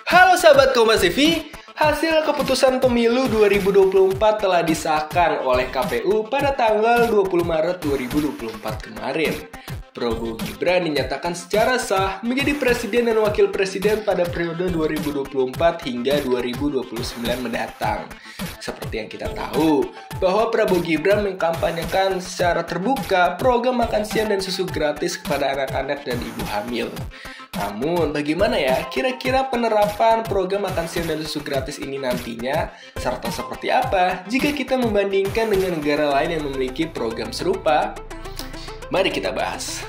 Halo sahabat Kompas TV, hasil keputusan pemilu 2024 telah disahkan oleh KPU pada tanggal 20 Maret 2024 kemarin. Prabowo Gibran dinyatakan secara sah menjadi presiden dan wakil presiden pada periode 2024 hingga 2029 mendatang. Seperti yang kita tahu, bahwa Prabowo Gibran mengkampanyekan secara terbuka program makan siang dan susu gratis kepada anak-anak dan ibu hamil. Namun, bagaimana ya kira-kira penerapan program makan siang dan susu gratis ini nantinya? Serta seperti apa jika kita membandingkan dengan negara lain yang memiliki program serupa? Mari kita bahas.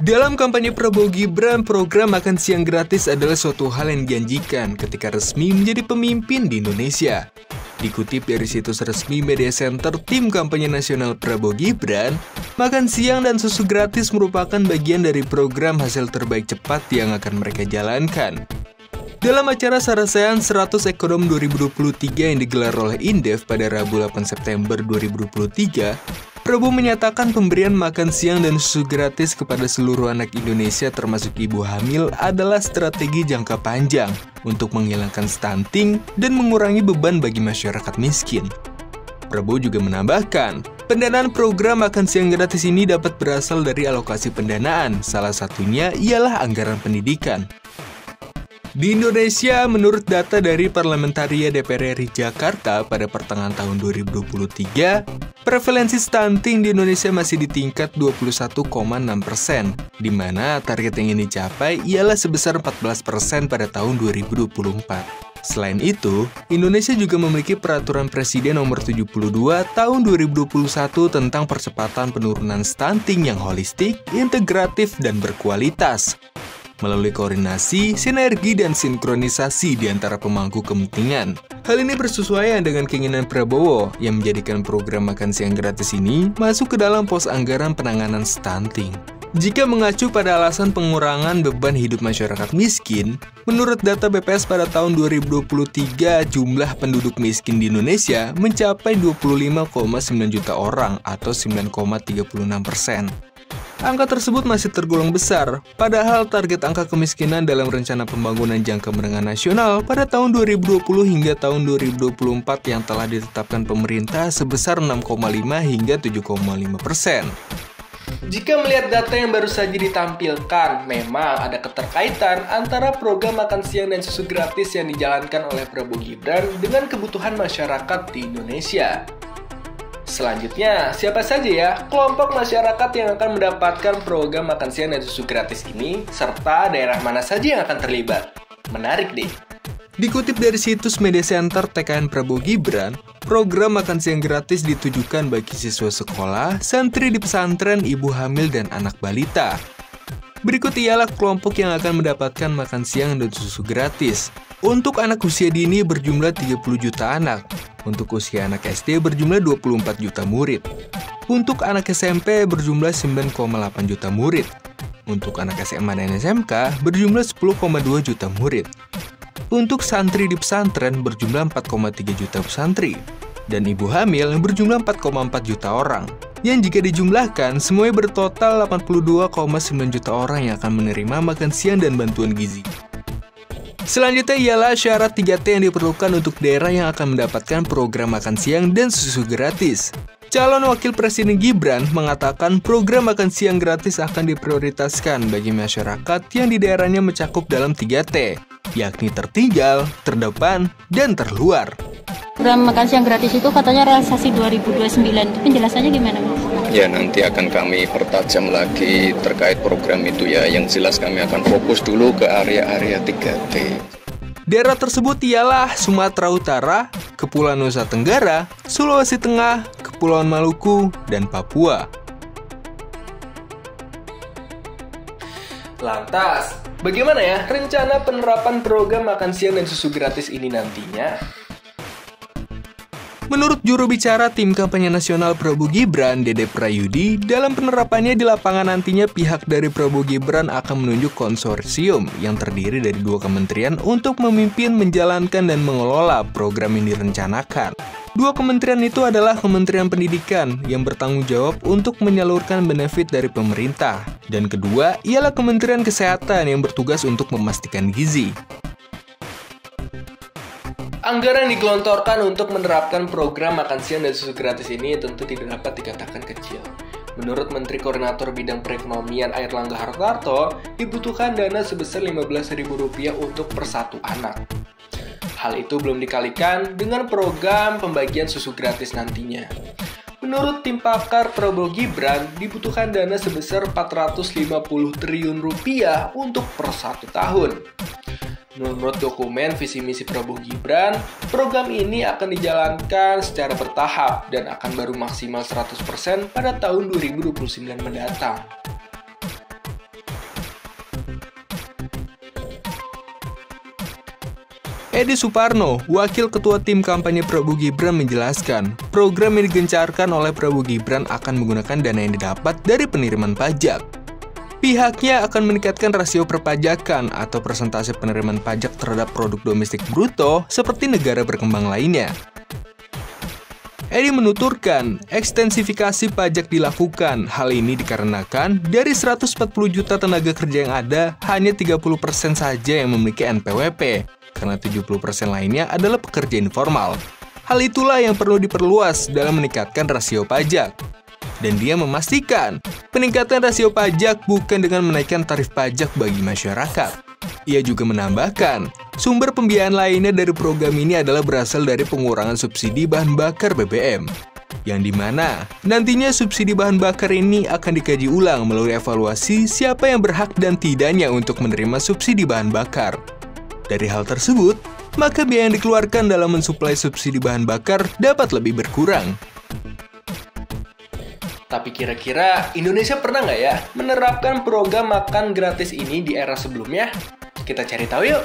Dalam kampanye Prabowo Gibran, program makan siang gratis adalah suatu hal yang dijanjikan ketika resmi menjadi pemimpin di Indonesia. Dikutip dari situs resmi Media Center Tim Kampanye Nasional Prabowo Gibran, makan siang dan susu gratis merupakan bagian dari program hasil terbaik cepat yang akan mereka jalankan. Dalam acara Sarasehan 100 Ekonom 2023 yang digelar oleh Indef pada Rabu 8 September 2023, Prabowo menyatakan pemberian makan siang dan susu gratis kepada seluruh anak Indonesia termasuk ibu hamil adalah strategi jangka panjang untuk menghilangkan stunting dan mengurangi beban bagi masyarakat miskin. Prabowo juga menambahkan, pendanaan program makan siang gratis ini dapat berasal dari alokasi pendanaan, salah satunya ialah anggaran pendidikan. Di Indonesia, menurut data dari Parlementaria DPR RI Jakarta pada pertengahan tahun 2023, prevalensi stunting di Indonesia masih di tingkat 21,6%, di mana target yang ingin dicapai ialah sebesar 14% pada tahun 2024. Selain itu, Indonesia juga memiliki Peraturan Presiden Nomor 72 Tahun 2021 tentang percepatan penurunan stunting yang holistik, integratif, dan berkualitas. Melalui koordinasi, sinergi, dan sinkronisasi di antara pemangku kepentingan. Hal ini bersesuaian dengan keinginan Prabowo yang menjadikan program makan siang gratis ini masuk ke dalam pos anggaran penanganan stunting. Jika mengacu pada alasan pengurangan beban hidup masyarakat miskin, menurut data BPS pada tahun 2023, jumlah penduduk miskin di Indonesia mencapai 25,9 juta orang atau 9,36%. Angka tersebut masih tergolong besar, padahal target angka kemiskinan dalam Rencana Pembangunan Jangka Menengah Nasional pada tahun 2020 hingga tahun 2024 yang telah ditetapkan pemerintah sebesar 6,5 hingga 7,5%. Jika melihat data yang baru saja ditampilkan, memang ada keterkaitan antara program makan siang dan susu gratis yang dijalankan oleh Prabowo Gibran dengan kebutuhan masyarakat di Indonesia. Selanjutnya, siapa saja ya kelompok masyarakat yang akan mendapatkan program makan siang dan susu gratis ini, serta daerah mana saja yang akan terlibat? Menarik deh. Dikutip dari situs Media Center TKN Prabowo Gibran, program makan siang gratis ditujukan bagi siswa sekolah, santri di pesantren, ibu hamil, dan anak balita. Berikut ialah kelompok yang akan mendapatkan makan siang dan susu gratis. Untuk anak usia dini berjumlah 30 juta anak. Untuk usia anak SD berjumlah 24 juta murid. Untuk anak SMP berjumlah 9,8 juta murid. Untuk anak SMA dan SMK berjumlah 10,2 juta murid. Untuk santri di pesantren berjumlah 4,3 juta santri. Dan ibu hamil berjumlah 4,4 juta orang. Yang jika dijumlahkan, semuanya bertotal 82,9 juta orang yang akan menerima makan siang dan bantuan gizi. Selanjutnya ialah syarat 3T yang diperlukan untuk daerah yang akan mendapatkan program makan siang dan susu gratis. Calon Wakil Presiden Gibran mengatakan program makan siang gratis akan diprioritaskan bagi masyarakat yang di daerahnya mencakup dalam 3T, yakni tertinggal, terdepan, dan terluar. Program makan siang gratis itu katanya realisasi 2029, penjelasannya gimana Mas? Ya, nanti akan kami pertajam lagi terkait program itu ya. Yang jelas kami akan fokus dulu ke area-area 3T. Daerah tersebut ialah Sumatera Utara, Kepulauan Nusa Tenggara, Sulawesi Tengah, Kepulauan Maluku, dan Papua. Lantas, bagaimana ya rencana penerapan program makan siang dan susu gratis ini nantinya? Menurut juru bicara tim kampanye nasional Prabowo Gibran, Dede Prayudi, dalam penerapannya di lapangan nantinya pihak dari Prabowo Gibran akan menunjuk konsorsium yang terdiri dari 2 kementerian untuk memimpin, menjalankan, dan mengelola program yang direncanakan. 2 kementerian itu adalah Kementerian Pendidikan yang bertanggung jawab untuk menyalurkan benefit dari pemerintah, dan kedua ialah Kementerian Kesehatan yang bertugas untuk memastikan gizi. Anggaran yang digelontorkan untuk menerapkan program makan siang dan susu gratis ini tentu tidak dapat dikatakan kecil. Menurut Menteri Koordinator Bidang Perekonomian Airlangga Hartarto, dibutuhkan dana sebesar Rp15.000 untuk per 1 anak. Hal itu belum dikalikan dengan program pembagian susu gratis nantinya. Menurut tim pakar Prabowo Gibran, dibutuhkan dana sebesar Rp450 triliun untuk per 1 tahun. Menurut dokumen visi misi Prabowo Gibran, program ini akan dijalankan secara bertahap dan akan baru maksimal 100% pada tahun 2029 mendatang. Edi Suparno, Wakil Ketua Tim Kampanye Prabowo Gibran menjelaskan, program yang digencarkan oleh Prabowo Gibran akan menggunakan dana yang didapat dari penerimaan pajak. Pihaknya akan meningkatkan rasio perpajakan atau persentase penerimaan pajak terhadap produk domestik bruto seperti negara berkembang lainnya. Edi menuturkan, ekstensifikasi pajak dilakukan. Hal ini dikarenakan dari 140 juta tenaga kerja yang ada, hanya 30% saja yang memiliki NPWP. Karena 70% lainnya adalah pekerja informal. Hal itulah yang perlu diperluas dalam meningkatkan rasio pajak. Dan dia memastikan, peningkatan rasio pajak bukan dengan menaikkan tarif pajak bagi masyarakat. Ia juga menambahkan, sumber pembiayaan lainnya dari program ini adalah berasal dari pengurangan subsidi bahan bakar BBM. Yang dimana, nantinya subsidi bahan bakar ini akan dikaji ulang melalui evaluasi siapa yang berhak dan tidaknya untuk menerima subsidi bahan bakar. Dari hal tersebut, maka biaya yang dikeluarkan dalam mensuplai subsidi bahan bakar dapat lebih berkurang. Tapi kira-kira Indonesia pernah nggak ya menerapkan program makan gratis ini di era sebelumnya? Kita cari tahu yuk!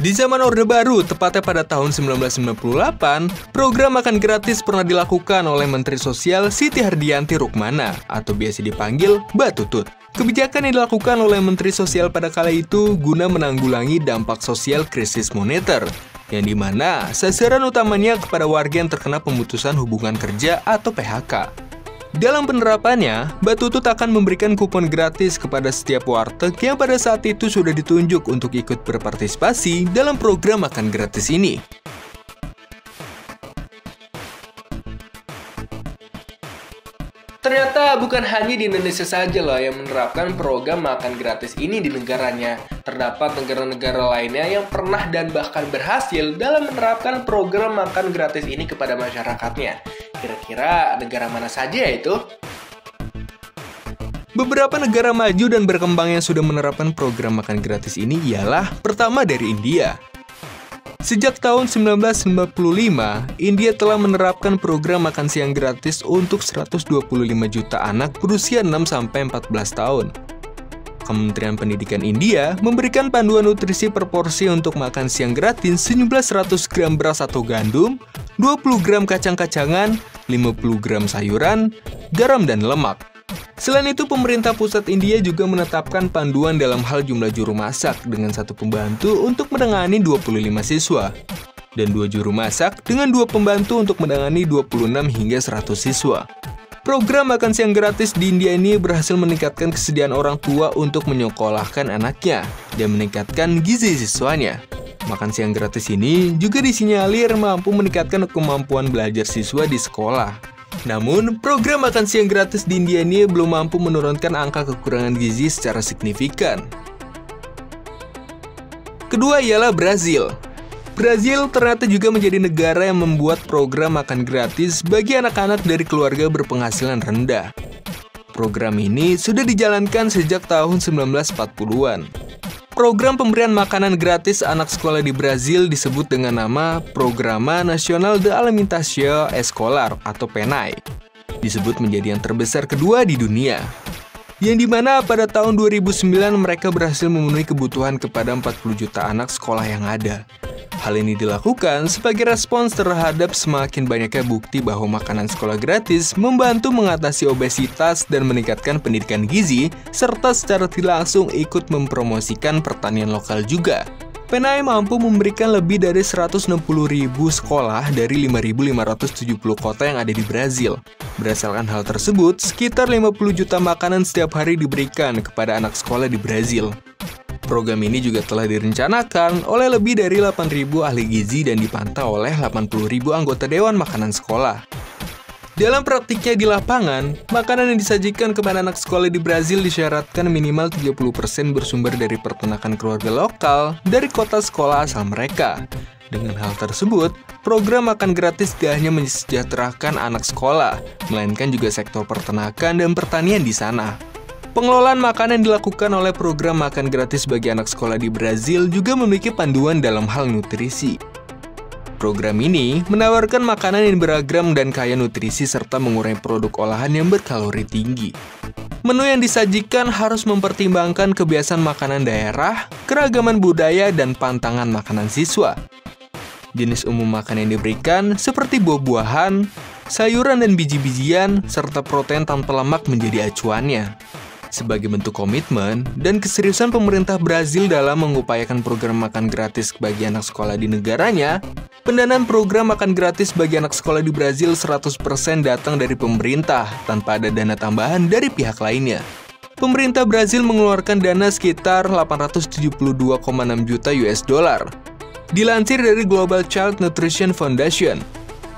Di zaman Orde Baru, tepatnya pada tahun 1998, program makan gratis pernah dilakukan oleh Menteri Sosial Siti Hardianti Rukmana, atau biasa dipanggil Mbak Tutut. Kebijakan yang dilakukan oleh Menteri Sosial pada kala itu guna menanggulangi dampak sosial krisis moneter, yang dimana sasaran utamanya kepada warga yang terkena pemutusan hubungan kerja atau PHK. Dalam penerapannya, Mbak Tutut akan memberikan kupon gratis kepada setiap warteg yang pada saat itu sudah ditunjuk untuk ikut berpartisipasi dalam program makan gratis ini. Ternyata bukan hanya di Indonesia saja loh yang menerapkan program makan gratis ini di negaranya. Terdapat negara-negara lainnya yang pernah dan bahkan berhasil dalam menerapkan program makan gratis ini kepada masyarakatnya. Kira-kira negara mana saja itu? Beberapa negara maju dan berkembang yang sudah menerapkan program makan gratis ini ialah pertama dari India. Sejak tahun 1995, India telah menerapkan program makan siang gratis untuk 125 juta anak berusia 6-14 tahun. Kementerian Pendidikan India memberikan panduan nutrisi per porsi untuk makan siang gratis sejumlah 100 gram beras atau gandum, 20 gram kacang-kacangan, 50 gram sayuran, garam, dan lemak. Selain itu, pemerintah pusat India juga menetapkan panduan dalam hal jumlah juru masak dengan 1 pembantu untuk menangani 25 siswa, dan 2 juru masak dengan 2 pembantu untuk menangani 26 hingga 100 siswa. Program makan siang gratis di India ini berhasil meningkatkan kesediaan orang tua untuk menyekolahkan anaknya dan meningkatkan gizi siswanya. Makan siang gratis ini juga disinyalir mampu meningkatkan kemampuan belajar siswa di sekolah. Namun, program makan siang gratis di India ini belum mampu menurunkan angka kekurangan gizi secara signifikan. Kedua ialah Brazil. Brazil ternyata juga menjadi negara yang membuat program makan gratis bagi anak-anak dari keluarga berpenghasilan rendah. Program ini sudah dijalankan sejak tahun 1940-an. Program pemberian makanan gratis anak sekolah di Brazil disebut dengan nama Programa Nacional de Alimentação Escolar atau PNAE. Disebut menjadi yang terbesar kedua di dunia. Yang dimana pada tahun 2009 mereka berhasil memenuhi kebutuhan kepada 40 juta anak sekolah yang ada. Hal ini dilakukan sebagai respons terhadap semakin banyaknya bukti bahwa makanan sekolah gratis membantu mengatasi obesitas dan meningkatkan pendidikan gizi, serta secara tidak langsung ikut mempromosikan pertanian lokal juga. PNAE mampu memberikan lebih dari 160.000 sekolah dari 5.570 kota yang ada di Brazil. Berdasarkan hal tersebut, sekitar 50 juta makanan setiap hari diberikan kepada anak sekolah di Brazil. Program ini juga telah direncanakan oleh lebih dari 8.000 ahli gizi dan dipantau oleh 80.000 anggota Dewan Makanan Sekolah. Dalam praktiknya di lapangan, makanan yang disajikan kepada anak sekolah di Brazil disyaratkan minimal 30% bersumber dari peternakan keluarga lokal dari kota sekolah asal mereka. Dengan hal tersebut, program makan gratis tidak hanya mensejahterakan anak sekolah, melainkan juga sektor peternakan dan pertanian di sana. Pengelolaan makanan yang dilakukan oleh program makan gratis bagi anak sekolah di Brazil juga memiliki panduan dalam hal nutrisi. Program ini menawarkan makanan yang beragam dan kaya nutrisi serta mengurangi produk olahan yang berkalori tinggi. Menu yang disajikan harus mempertimbangkan kebiasaan makanan daerah, keragaman budaya, dan pantangan makanan siswa. Jenis umum makanan yang diberikan seperti buah-buahan, sayuran dan biji-bijian, serta protein tanpa lemak menjadi acuannya. Sebagai bentuk komitmen dan keseriusan pemerintah Brazil dalam mengupayakan program makan gratis bagi anak sekolah di negaranya, pendanaan program makan gratis bagi anak sekolah di Brazil 100% datang dari pemerintah tanpa ada dana tambahan dari pihak lainnya. Pemerintah Brazil mengeluarkan dana sekitar 872,6 juta US dollar. Dilansir dari Global Child Nutrition Foundation,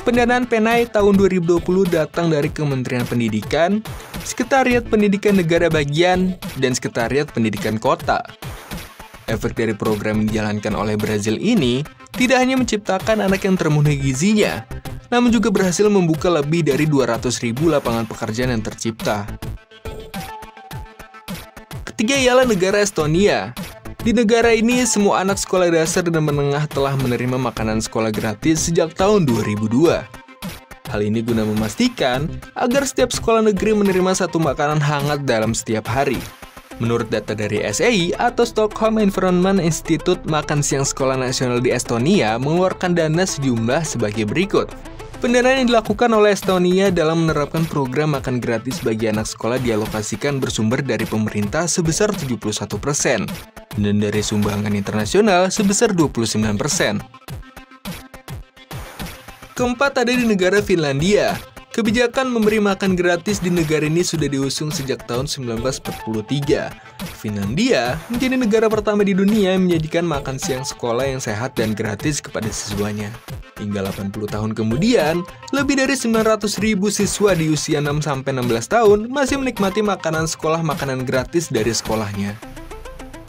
pendanaan PNAE tahun 2020 datang dari Kementerian Pendidikan, Sekretariat Pendidikan Negara Bagian, dan Sekretariat Pendidikan Kota. Efek dari program yang dijalankan oleh Brazil ini tidak hanya menciptakan anak yang termenuhi gizinya, namun juga berhasil membuka lebih dari 200.000 lapangan pekerjaan yang tercipta. Ketiga ialah negara Estonia. Di negara ini, semua anak sekolah dasar dan menengah telah menerima makanan sekolah gratis sejak tahun 2002. Hal ini guna memastikan agar setiap sekolah negeri menerima satu makanan hangat dalam setiap hari. Menurut data dari SEI atau Stockholm Environment Institute, makan siang sekolah nasional di Estonia mengeluarkan dana sejumlah sebagai berikut. Pendanaan yang dilakukan oleh Estonia dalam menerapkan program makan gratis bagi anak sekolah dialokasikan bersumber dari pemerintah sebesar 71%, dan dari sumbangan internasional sebesar 29%. Keempat ada di negara Finlandia. Kebijakan memberi makan gratis di negara ini sudah diusung sejak tahun 1943. Finlandia menjadi negara pertama di dunia yang menyajikan makan siang sekolah yang sehat dan gratis kepada siswanya. Hingga 80 tahun kemudian, lebih dari 900.000 siswa di usia 6-16 tahun masih menikmati makanan sekolah makanan gratis dari sekolahnya.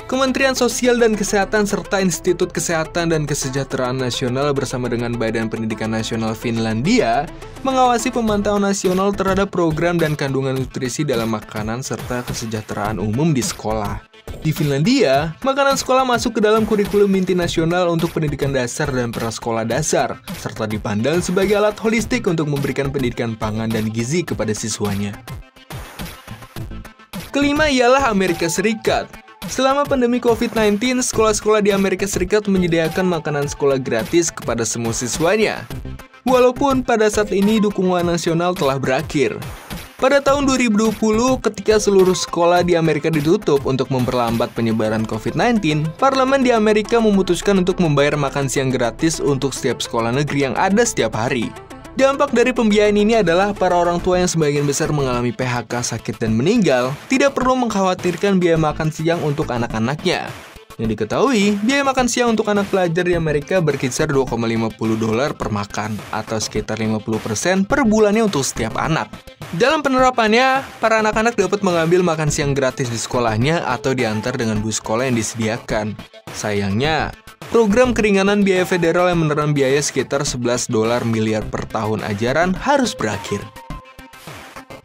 Kementerian Sosial dan Kesehatan serta Institut Kesehatan dan Kesejahteraan Nasional bersama dengan Badan Pendidikan Nasional Finlandia mengawasi pemantauan nasional terhadap program dan kandungan nutrisi dalam makanan serta kesejahteraan umum di sekolah. Di Finlandia, makanan sekolah masuk ke dalam kurikulum inti nasional untuk pendidikan dasar dan prasekolah dasar, serta dipandang sebagai alat holistik untuk memberikan pendidikan pangan dan gizi kepada siswanya. Kelima ialah Amerika Serikat. Selama pandemi COVID-19, sekolah-sekolah di Amerika Serikat menyediakan makanan sekolah gratis kepada semua siswanya. Walaupun pada saat ini dukungan nasional telah berakhir. Pada tahun 2020, ketika seluruh sekolah di Amerika ditutup untuk memperlambat penyebaran COVID-19, Parlemen di Amerika memutuskan untuk membayar makan siang gratis untuk setiap sekolah negeri yang ada setiap hari. Dampak dari pembiayaan ini adalah para orang tua yang sebagian besar mengalami PHK, sakit, dan meninggal tidak perlu mengkhawatirkan biaya makan siang untuk anak-anaknya. Yang diketahui, biaya makan siang untuk anak pelajar di Amerika berkisar $2,50 per makan, atau sekitar 50% per bulannya untuk setiap anak. Dalam penerapannya, para anak-anak dapat mengambil makan siang gratis di sekolahnya atau diantar dengan bus sekolah yang disediakan. Sayangnya, program keringanan biaya federal yang menelan biaya sekitar $11 miliar per tahun ajaran harus berakhir.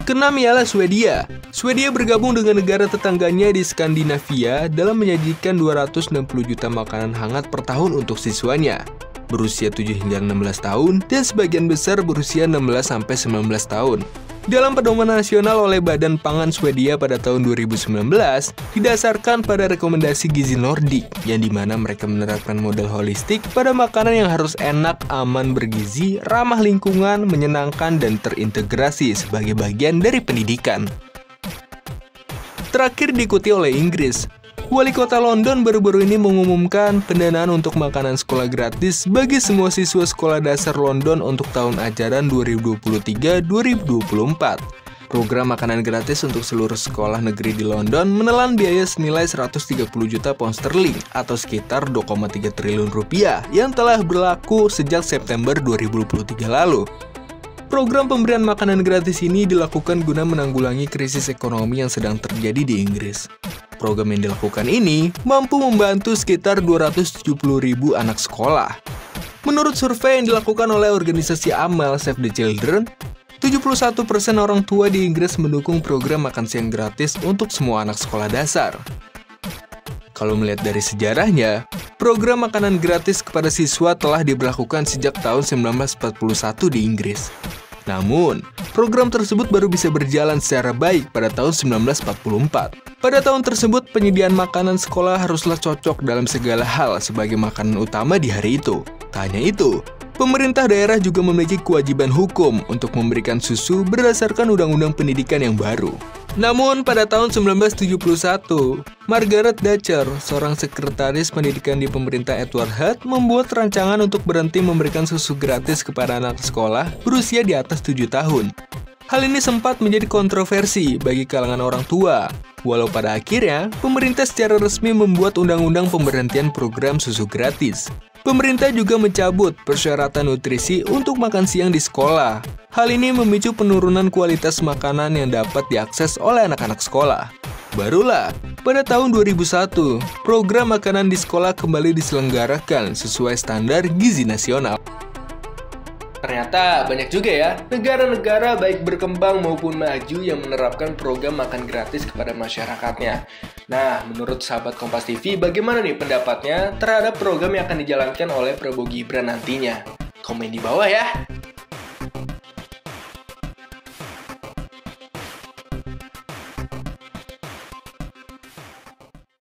Keenam ialah Swedia. Swedia bergabung dengan negara tetangganya di Skandinavia dalam menyajikan 260 juta makanan hangat per tahun untuk siswanya, berusia 7 hingga 16 tahun dan sebagian besar berusia 16-19 tahun. dalam pedoman nasional oleh Badan Pangan Swedia pada tahun 2019 didasarkan pada rekomendasi Gizi Nordik, yang dimana mereka menerapkan model holistik pada makanan yang harus enak, aman, bergizi, ramah lingkungan, menyenangkan, dan terintegrasi sebagai bagian dari pendidikan. Terakhir diikuti oleh Inggris. Wali Kota London baru-baru ini mengumumkan pendanaan untuk makanan sekolah gratis bagi semua siswa sekolah dasar London untuk tahun ajaran 2023-2024. Program makanan gratis untuk seluruh sekolah negeri di London menelan biaya senilai 130 juta pound sterling atau sekitar 2,3 triliun rupiah yang telah berlaku sejak September 2023 lalu. Program pemberian makanan gratis ini dilakukan guna menanggulangi krisis ekonomi yang sedang terjadi di Inggris. Program yang dilakukan ini mampu membantu sekitar 270.000 anak sekolah. Menurut survei yang dilakukan oleh organisasi amal Save the Children, 71% orang tua di Inggris mendukung program makan siang gratis untuk semua anak sekolah dasar. Kalau melihat dari sejarahnya, program makanan gratis kepada siswa telah diberlakukan sejak tahun 1941 di Inggris. Namun, program tersebut baru bisa berjalan secara baik pada tahun 1944. Pada tahun tersebut, penyediaan makanan sekolah haruslah cocok dalam segala hal sebagai makanan utama di hari itu. Tak hanya itu, pemerintah daerah juga memiliki kewajiban hukum untuk memberikan susu berdasarkan Undang-Undang Pendidikan yang baru. Namun, pada tahun 1971, Margaret Thatcher, seorang sekretaris pendidikan di pemerintah Edward Heath, membuat rancangan untuk berhenti memberikan susu gratis kepada anak sekolah berusia di atas 7 tahun. Hal ini sempat menjadi kontroversi bagi kalangan orang tua, walau pada akhirnya, pemerintah secara resmi membuat undang-undang pemberhentian program susu gratis. Pemerintah juga mencabut persyaratan nutrisi untuk makan siang di sekolah. Hal ini memicu penurunan kualitas makanan yang dapat diakses oleh anak-anak sekolah. Barulah, pada tahun 2001, program makanan di sekolah kembali diselenggarakan sesuai standar gizi nasional. Ternyata banyak juga ya negara-negara baik berkembang maupun maju yang menerapkan program makan gratis kepada masyarakatnya. Nah, menurut sahabat Kompas TV, bagaimana nih pendapatnya terhadap program yang akan dijalankan oleh Prabowo Gibran nantinya? Komen di bawah ya!